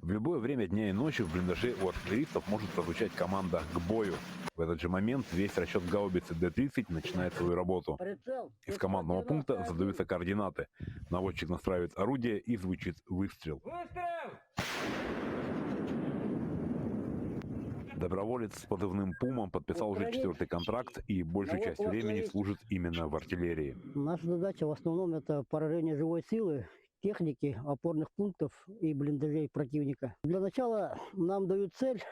В любое время дня и ночи в блиндаже у артиллеристов может прозвучать команда «К бою». В этот же момент весь расчет гаубицы Д-30 начинает свою работу. Из командного пункта задаются координаты. Наводчик настраивает орудие и звучит выстрел. Доброволец с позывным «Пума» подписал уже 4-й контракт и большую часть времени служит именно в артиллерии. Наша задача в основном это поражение живой силы, техники, опорных пунктов и блиндажей противника. Для начала нам дают цель,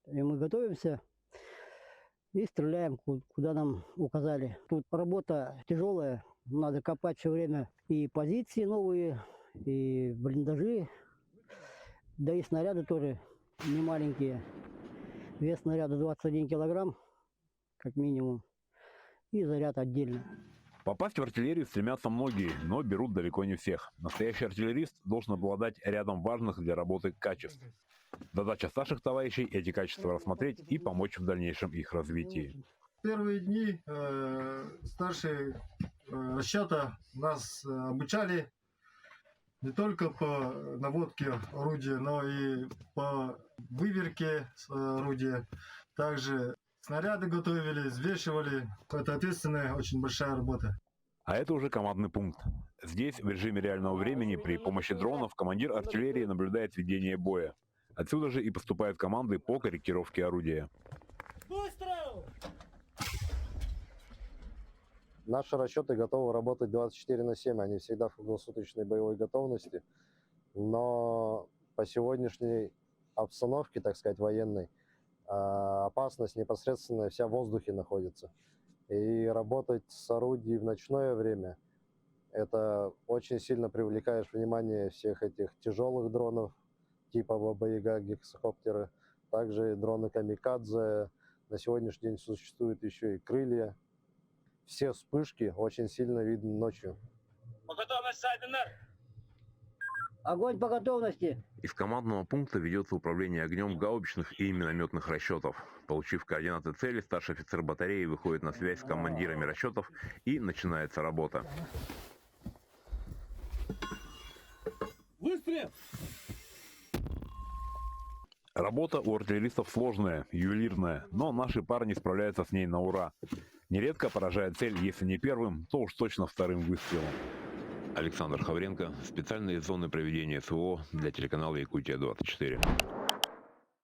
и мы готовимся и стреляем, куда нам указали. Тут работа тяжелая, надо копать все время и позиции новые, и блиндажи, да и снаряды тоже не маленькие. Вес снаряда 21 килограмм, как минимум, и заряд отдельно. Попасть в артиллерию стремятся многие, но берут далеко не всех. Настоящий артиллерист должен обладать рядом важных для работы качеств. Задача старших товарищей – эти качества рассмотреть и помочь в дальнейшем их развитии. Первые дни старшие расчета нас обучали не только по наводке орудия, но и по выверке орудия. Также снаряды готовили, взвешивали. Это ответственная, очень большая работа. А это уже командный пункт. Здесь в режиме реального времени при помощи дронов командир артиллерии наблюдает ведение боя. Отсюда же и поступают команды по корректировке орудия. Выстрел! Наши расчеты готовы работать 24/7, они всегда в круглосуточной боевой готовности. Но по сегодняшней обстановке, так сказать, военной, опасность непосредственно вся в воздухе находится. И работать с орудием в ночное время, это очень сильно привлекаешь внимание всех этих тяжелых дронов, типа Баба-Яга, гексакоптеры, также дроны Камикадзе. На сегодняшний день существуют еще и крылья. Все вспышки очень сильно видны ночью. Огонь по готовности! Из командного пункта ведется управление огнем гаубичных и минометных расчетов. Получив координаты цели, старший офицер батареи выходит на связь с командирами расчетов и начинается работа. Выстрел! Работа у артиллеристов сложная, ювелирная, но наши парни справляются с ней на ура. Нередко поражая цель, если не первым, то уж точно вторым выстрелом. Александр Хавренко, специальные зоны проведения СВО для телеканала Якутия-24.